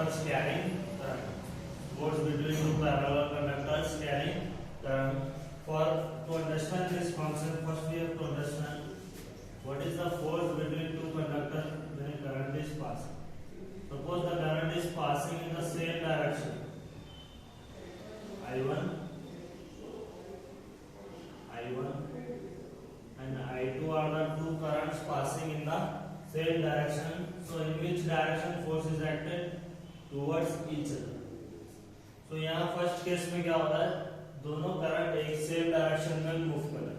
conductors carrying current. Force between two parallel conductors carrying current. To understand this concept, first we have to understand what is the force between two conductors when current is passing. Suppose the current is passing in the same direction, I1 and I2 are the two currents passing in the same direction. So in which direction force is acted? Towards each other. So यहाँ first case में क्या होता है, दोनों current एक same direction में move करें.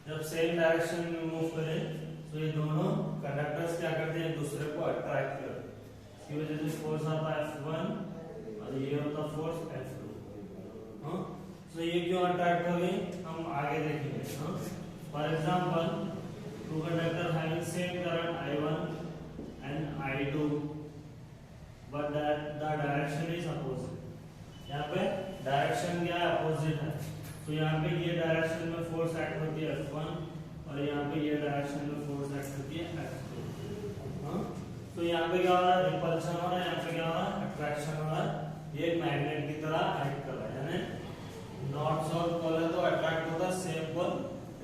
जब सेम डायरेक्शन में मूव करें तो ये दोनों कंडक्टर्स क्या करते हैं, एक दूसरे को अट्रैक्ट करते हैं. इसकी वजह से फोर्स आता है F1 और ये होता है फोर्स F2. तो ये क्यों अट्रैक्ट हो गई हम आगे देखेंगे. For example, two conductor having same current I1 and I2 but the direction is opposite. यहाँ पे डायरेक्शन क्या है, अपोजिट है. तो यहाँ पे ये डायरेक्शन में फोर्स एक्ट होती है F1 और यहाँ पे ये डायरेक्शन में फोर्स एक्ट होती है F2. तो यहाँ पे क्या हो रहा है, रिपल्शन हो रहा है, यहाँ पे क्या हो रहा है, अट्रैक्शन हो रहा है. ये एक मैग्नेट की तरह एक्ट कर रहा है, यानी नॉर्थ साउथ पोल है तो अट्रैक्ट होता है, सेम पोल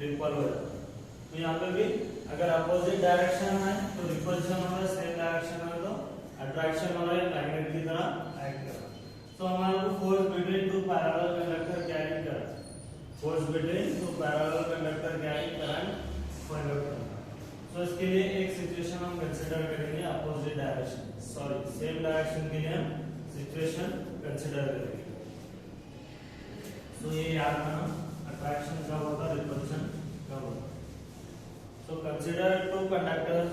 रिपल हो जाता है. तो यहाँ पे भी अगर अपोजिट डायरेक्शन है तो रिपल्शन हो रहा है, सेम डायरेक्शन है तो अट्रैक्शन हो रहा है, मैग्नेट की तरह एक्ट कर रहा है. तो हमारे को force between two parallel conductor carrying current, force between two parallel conductor carrying current find out करना. तो इसके लिए एक सिचुएशन हम कंसीडर करेंगे, opposite direction, sorry same direction के लिए हम सिचुएशन कंसीडर करेंगे. तो ये याद रखना, अट्रैक्शन कब होता है, रिपल्शन कब होता है. So consider two conductors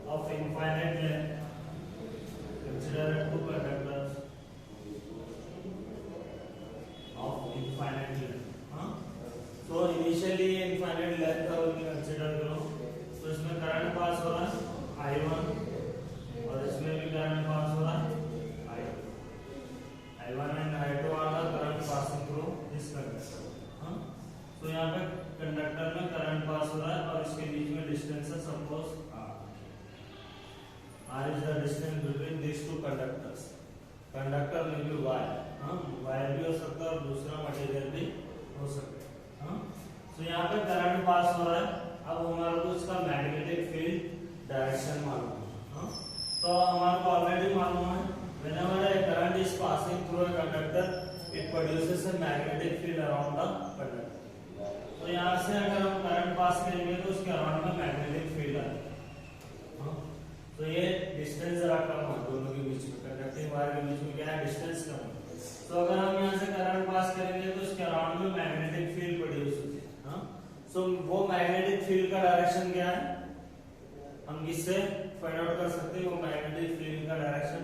of infinite length. Consider two conductors of infinite length. So initially infinite length का consider करो. तो इसमें करंट पास हो रहा है I1 और इसमें भी करंट पास हो रहा है I1 and I2 are the current passing through this conductor. तो यहाँ पे कंडक्टर में करंट पास हो रहा है और इसके बीच में डिस्टेंस है suppose R is the distance between these two conductors. Conductor में भी वायर, वायर भी हो सकता है और दूसरा मटेरियल भी हो सकता है. तो यहाँ पे करंट पास हो रहा है. अब हमारे को इसका मैग्नेटिक फील्ड डायरेक्शन मालूम है. तो हमारे को ऑलरेडी मालूम है whenever a current is passing through a conductor it produces a magnetic field around the conductor. तो यहाँ से अगर हम करंट पास करेंगे तो उसके अराउंड में मैग्नेटिक फील्ड आएगा. तो ये डिस्टेंस जरा कम है दोनों के बीच में, कंडक्टिंग वायर के बीच में क्या है, डिस्टेंस कम है. तो अगर हम यहाँ से करंट पास करेंगे तो उसके अराउंड में मैग्नेटिक फील्ड प्रोड्यूस होती है. सो वो मैग्नेटिक फील्ड का डायरेक्शन क्या है, हम किससे फाइंड आउट कर सकते हैं. वो मैग्नेटिक फील्ड का direction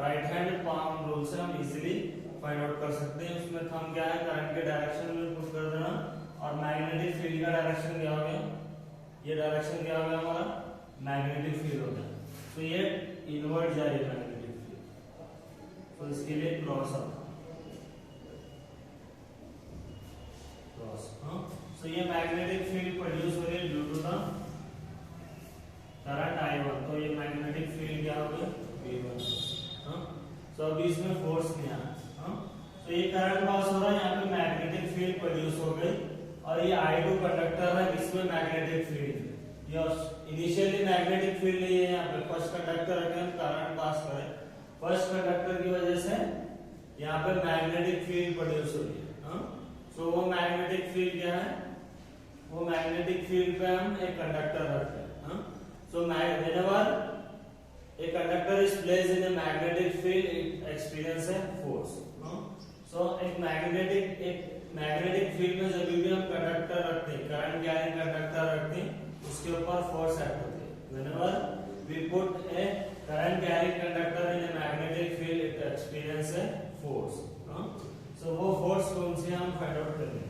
right hand palm rule से हम इजीली फाइंड आउट कर सकते हैं. उसमें थंब क्या है, करंट के डायरेक्शन में पुट कर देना और मैग्नेटिक फील्ड का डायरेक्शन क्या हो गया, ये डायरेक्शन क्या हो गया हमारा, मैग्नेटिक फील्ड हो गया. तो ये इनवर्ट जा रही है मैग्नेटिक फील्ड. तो इसके लिए क्रॉस आता क्रॉस. तो ये मैग्नेटिक फील्ड प्रोड्यूस हो रही है due to the current I1. तो ये मैग्नेटिक फील्ड क्या हो गया, V1. तो अभी इसमें फोर्स नहीं आया. तो ये करंट पास हो रहा है, यहाँ पे मैग्नेटिक फील्ड प्रोड्यूस हो गई और ये I2 कंडक्टर है, इसमें मैग्नेटिक फील्ड. ये इनिशियली मैग्नेटिक फील्ड नहीं है, यहाँ पे फर्स्ट कंडक्टर रखे हम करंट पास करें, फर्स्ट कंडक्टर की वजह से यहाँ पे मैग्नेटिक फील्ड प्रोड्यूस हो रही है. तो वो मैग्नेटिक फील्ड क्या है, वो मैग्नेटिक फील्ड पे हम एक कंडक्टर रखते हैं. So whenever a conductor is placed in a magnetic field, it experiences a force. So एक मैग्नेटिक फील्ड में जब भी हम कंडक्टर रखते हैं, करंट कैरिंग कंडक्टर रखते हैं, उसके ऊपर फोर्स एक्ट होती है. Whenever we put a current carrying conductor in a magnetic field, it experiences a force. So वो फोर्स कौन सी हम फाइंड आउट करेंगे.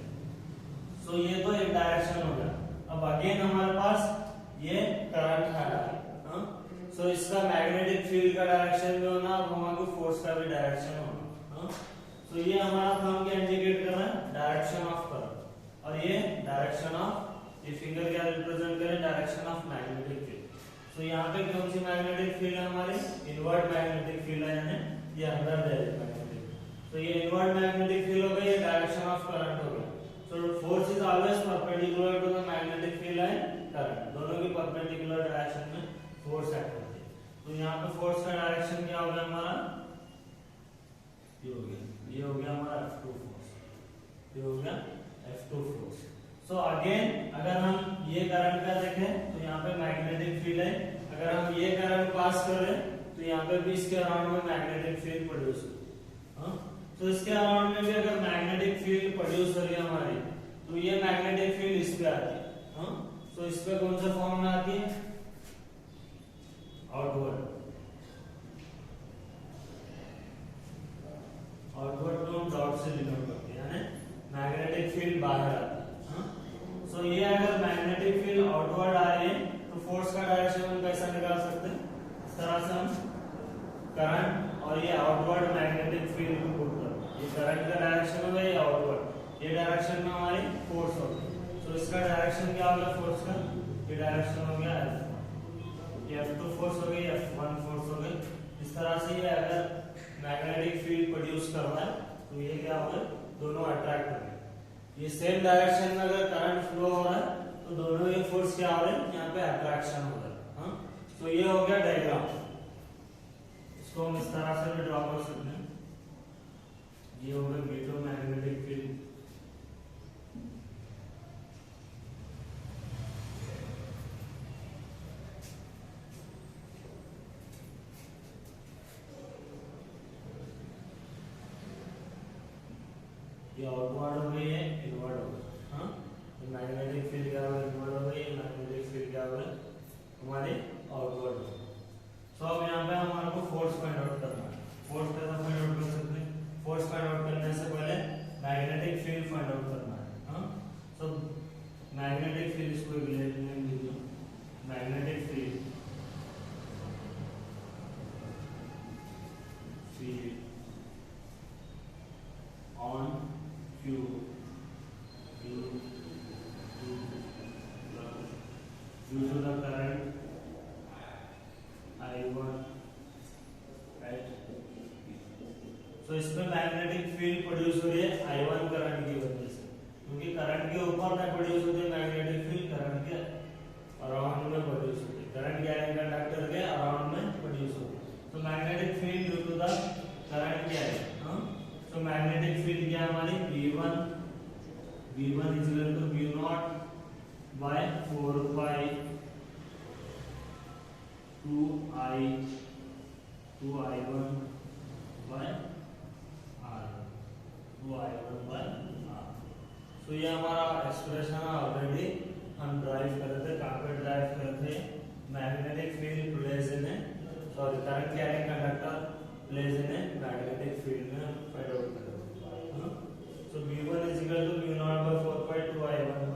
So ये तो एक डायरेक्शन हो गया. अब अगेन हमारे पास ये करंट है. सो इसका मैग्नेटिक फील्ड का डायरेक्शन भी होना, अब हमारे फोर्स का भी डायरेक्शन होना. तो ये हमारा हम क्या इंडिकेट कर रहा है, डायरेक्शन ऑफ करंट. और ये डायरेक्शन ऑफ, ये फिंगर क्या रिप्रेजेंट करे, डायरेक्शन ऑफ मैग्नेटिक फील्ड. सो यहाँ पे कौन सी मैग्नेटिक फील्ड है हमारी? इनवर्ट मैग्नेटिक फील्ड है, यानी ये अंदर डायरेक्ट मैग्नेटिक। तो ये इनवर्ट मैग्नेटिक फील्ड हो गई, ये डायरेक्शन ऑफ करंट हो गया। So force is always perpendicular to the magnetic field and current, दोनों की परपेंडिकुलर डायरेक्शन में फोर्स एक्ट होती है। तो यहाँ पे फोर्स का डायरेक्शन क्या हो गया हमारा? ये हो गया हमारा F2 फोर्स, ये हो गया F2 फोर्स। सो अगेन अगर हम ये करंट का देखें तो यहाँ पे मैग्नेटिक फील्ड है, अगर हम ये करंट पास करें तो यहाँ पे भी इसके अराउंड में मैग्नेटिक फील्ड प्रोड्यूस हो। तो इसके अराउंड में भी अगर मैग्नेटिक फील्ड प्रोड्यूस हो रही है हमारी, तो ये मैग्नेटिक फील्ड इस पे आती है। तो इस पे कौन सा फॉर्म में आती है? आउटवर्ड को हम डॉट से डिनोट करते हैं, यानी मैग्नेटिक फील्ड बाहर आती है। सो ये अगर मैग्नेटिक फील्ड आउटवर्ड आ रही है तो फोर्स का डायरेक्शन हम कैसा निकाल सकते हैं? इस तरह से हम करंट और ये आउटवर्ड मैग्नेटिक फील्ड को पुट करते हैं। ये करंट का डायरेक्शन हो गया, ये आउटवर्ड, ये डायरेक्शन में हमारी फोर्स होगी। तो इसका डायरेक्शन क्या होगा फोर्स का? ये डायरेक्शन हो गया ये F2 फोर्स हो गई, F1 फोर्स हो गई। इस तरह से ये अगर मैग्नेटिक फील्ड प्रोड्यूस कर रहा है तो ये क्या होगा? दोनों अट्रैक्ट होंगे। ये सेम डायरेक्शन में अगर करंट फ्लो हो रहा है तो दोनों ये फोर्स क्या हो रहे हैं? यहाँ पे अट्रैक्शन हो रहा है। तो ये हो गया डायग्राम, इसको हम इस तरह से भी ड्रॉ कर सकते हैं। ये हो गया म्यूचुअल मैग्नेटिक फील्ड, ये आउटवर्ड हो गई है, इनवर्ड हो गई। तो मैग्नेटिक फील्ड क्या होगा? इनवर्ड हो गई, मैग्नेटिक फील्ड क्या होगा? हमारे आउटवर्ड हो गई। सो अब यहाँ पे हमारे को फोर्स फाइंड आउट करना है। फोर्स कैसे फाइंड आउट कर सकते हैं? फोर्स फाइंड आउट करने से पहले मैग्नेटिक फील्ड फाइंड आउट करना है। सो मैग्नेटिक फील्ड, इसको एक नेम दीजिए, magnetic field on Q due to the current I1 right। so इसमें मैग्नेटिक फील्ड प्रोड्यूस हो रही है I1 करंट की वजह से, क्योंकि करंट के ऊपर में प्रोड्यूस होती है मैग्नेटिक फील्ड, करंट के अराउंड में प्रोड्यूस होती है, करंट कैरिंग कंडक्टर के अराउंड में प्रोड्यूस होती है। तो magnetic field due to the current क्या है? तो मैग्नेटिक फील्ड क्या हमारी? V1 is equal to V0 by 4 pi 2I1 by R, 2I1 by R। तो ये हमारा एक्सप्रेशन ऑलरेडी हम ड्राइव कर रहे थे, कहाँ पे ड्राइव कर रहे थे? Magnetic field place in current carrying conductor place in magnetic field में फाइंड आउट कर रहे हैं। सो V1 is equal to V0 by 4 pi 2I1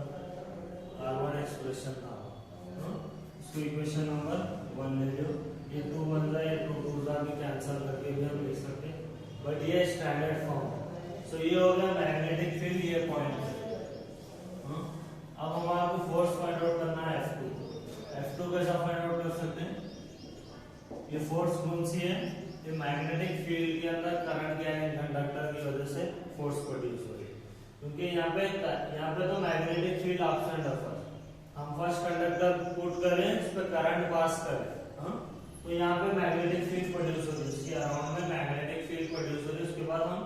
R1 expression था। इसको इक्वेशन नंबर 1 ले लो, ये 2 बन रहा है, 2 2 भी कैंसिल करके भी हम लिख सकते हैं, बट ये स्टैंडर्ड फॉर्म। सो ये हो गया मैग्नेटिक फील्ड, ये पॉइंट। अब हमारा को फोर्स फाइंड आउट करना है F2 कैसा फाइंड आउट कर सकते हैं? ये फोर्स कौन सी है? ये मैग्नेटिक फील्ड के अंदर करंट कैरिंग कंडक्टर की वजह से फोर्स प्रोड्यूस हो रही है, क्योंकि यहाँ पे तो मैग्नेटिक फील्ड एब्सेंट है। हम फर्स्ट कंडक्टर पुट करें, इस पे करंट पास करें, तो यहाँ पे मैग्नेटिक फील्ड प्रोड्यूस हो रही है, इसके अराउंड में मैग्नेटिक फील्ड प्रोड्यूस हो रही है। उसके बाद हम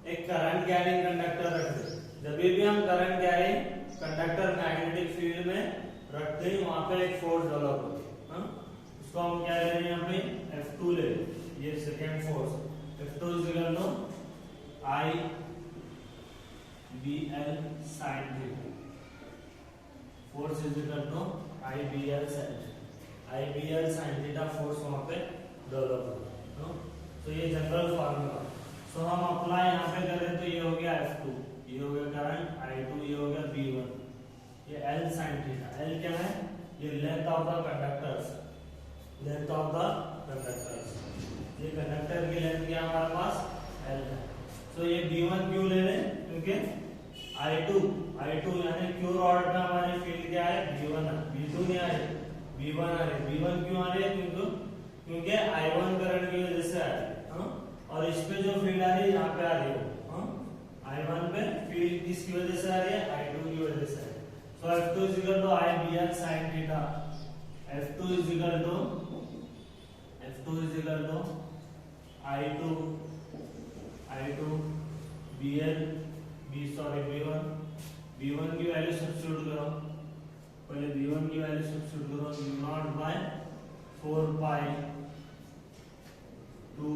एक करंट कैरिंग कंडक्टर रखते हैं। जब भी हम current carrying conductor magnetic field में रखते हैं, वहां पे एक फोर्स डेवलप होती है। उसको हम क्या ले रहे हैं? यहाँ पे F2 ले, ये second force. F2 is equal to IBL sin theta, force is equal to IBL sin theta. IBL sin theta force वहां पे डेवलप होता है। तो ये जनरल फार्मूला। सो हम अप्लाई यहाँ पे करें तो ये हो गया F2, ये हो गया करंट I2, ये हो गया V1, ये L sin थीटा। L क्या है? ये length of the conductors, length of the conductors. ये कंडक्टर की लेंथ क्या हमारे पास? L है। सो ये V1 क्यों ले रहे हैं? क्योंकि I2 यानी क्यू रॉड में हमारी फील्ड क्या है? V1 है, V2 नहीं है। V1 आ रही है। V1 क्यों आ रही है? क्योंकि I1 करंट की वजह से आ रही है, हाँ? और इस पे जो फील्ड आ रही है यहाँ पे आ रही है, हाँ? I1 पे फील्ड किसकी वजह से आ रही है? I2 की वजह से। सो F2 is equal to IBL sin theta। F2 is equal to I2 BL V1 की वैल्यू सब्स्टिट्यूट करो, पहले V1 की वैल्यू सब्स्टिट्यूट करो, U0 बाय 4 पाई 2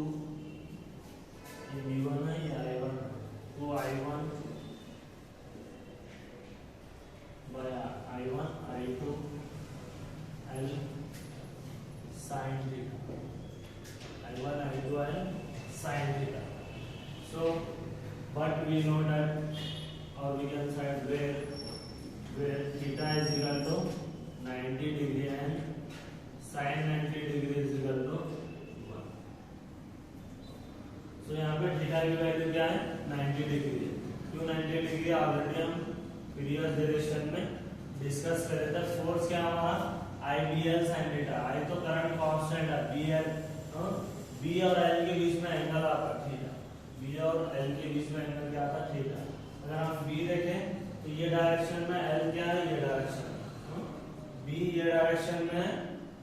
ये V1 है, ये I1 तो I1 by I1 I2 L sin theta, I1 I2 L sin theta। So but we know that, or we can find where theta is equal to 90 degree and sin 90 degree is equal to 1। so यहाँ पे theta की value क्या है? 90 degree. क्यों 90 degree? Already हम previous direction में discuss करे थे। फोर्स क्या हमारा? IBL sin theta. I तो करंट कांस्टेंट है, BL B और L के बीच में एंगल आता है थीटा, B और L के बीच में एंगल क्या आता है? थीटा। अगर हम B देखें तो ये डायरेक्शन में L क्या है? ये डायरेक्शन में, B ये डायरेक्शन में है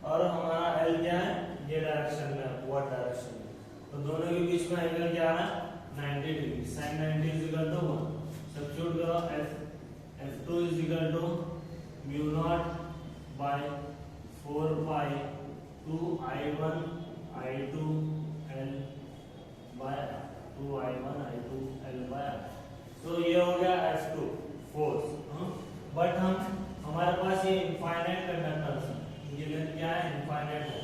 और हमारा L क्या है? ये डायरेक्शन में, अपवर्ड डायरेक्शन में। तो दोनों के बीच में एंगल क्या है? 90 degree. sin 90 is equal to 1। Substitute करो, F2 is equal to mu0 by 4 pi 2 I1 I2 L by 2 I1 I2 L by R। तो ये हो गया F2 फोर्स। बट हमारे पास ये इनफाइनाइट कंडक्टर्स है, ये लेंथ क्या है? इनफाइनाइट है।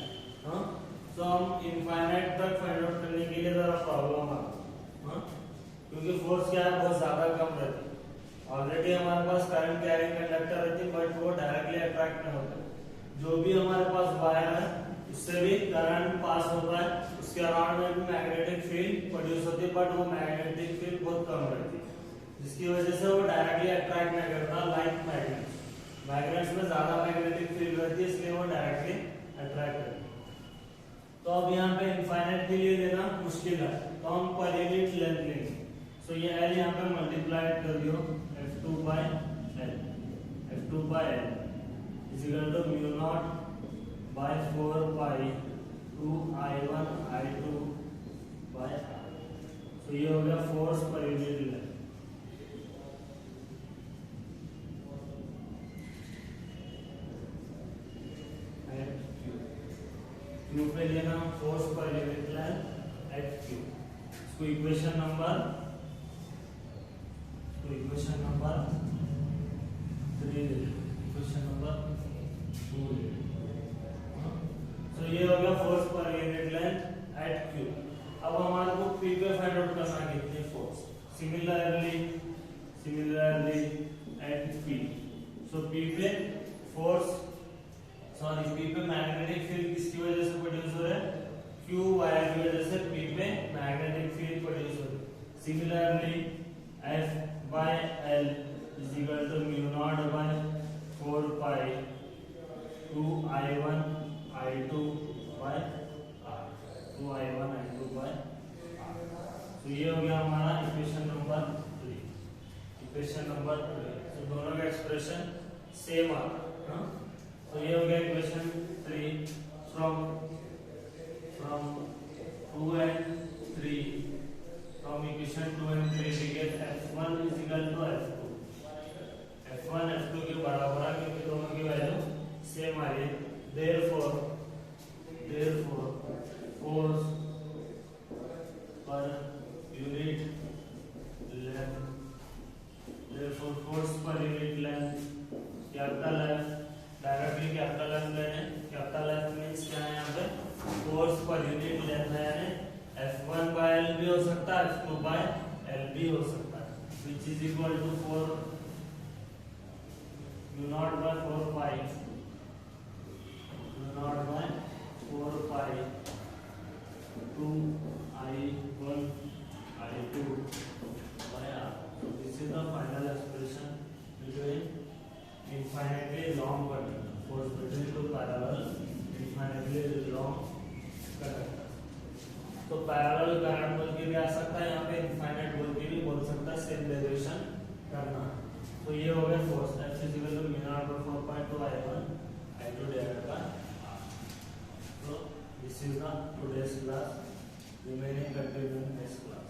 तो हम इनफाइनाइट तक फाइंड आउट करने के लिए जरा प्रॉब्लम है, क्योंकि फोर्स क्या है? बहुत ज्यादा कम रहती है। ऑलरेडी हमारे पास करंट कैरिंग कंडक्टर रहती है, बट वो डायरेक्टली अट्रैक्ट नहीं होता। जो भी हमारे पास वायर है उससे भी करंट पास होता है, उसके अराउंड में भी मैग्नेटिक फील्ड प्रोड्यूस होती है, बट वो मैग्नेटिक फील्ड बहुत कम रहती है, जिसकी वजह से वो डायरेक्टली अट्रैक्ट नहीं करता। लाइक मैग्नेट्स में ज्यादा मैग्नेटिक फील्ड रहती है, इसलिए वो डायरेक्टली अट्रैक्ट करती है। तो अब यहाँ पे इनफाइनाइट के लिए लेना मुश्किल है, तो हम पर यूनिट लेंथ लेंगे। सो ये L यहाँ पे मल्टीप्लाई कर दियो, F2 by L is equal to mu0 by 4 pi 2 I1 I2 by R। तो ये हो गया फोर्स पर यूनिट लेंथ। क्यू पे लेना फोर्स पर यूनिट लेंथ एट क्यू। इसको इक्वेशन नंबर 3 इक्वेशन नंबर 2। तो ये हो गया फोर्स पर यूनिट लेंथ एट क्यू। अब हमारे को पी पे फाइंड आउट करना है कितनी force. Similarly at P, so P पे फोर्स पी पे मैग्नेटिक फील्ड किसकी वजह से प्रोड्यूस हो रहा है? क्यू वायर की वजह से पी पे मैग्नेटिक फील्ड प्रोड्यूस हो रहा है। Similarly F by L is equal to mu0 by 4 pi 2 I1 I2 by R, 2 I1 I2 by R। तो ये हो गया हमारा इक्वेशन नंबर 3। तो दोनों का एक्सप्रेशन सेम आ रहा है। तो ये हो गया equation 3 from 2 and 3, from equation 2 and 3 we get F1 is equal to F2। F1 F2 के बराबर है, क्योंकि दोनों की वैल्यू सेम आ रही है। therefore force per unit length capital F, directly capital F लेने। कैपिटल F मींस क्या है? यहाँ पे फोर्स पर यूनिट लेंथ है, यानी F1 by L भी हो सकता है, F2 by L भी हो सकता है, which is equal to 4 mu0 by 4 pi 2 I1 I2 by R। So this is the final expression between infinitely long continuum force between two parallel finally long conductor. तो parallel current बोल के भी आ सकता है, यहाँ पे इनफाइनाइट बोल के भी बोल सकता है, सेम डेरिवेशन करना। तो ये हो गया force F equal to mu nought by 4.2 I1 I2 divided by R। So this is the today's class, remaining continue in next class।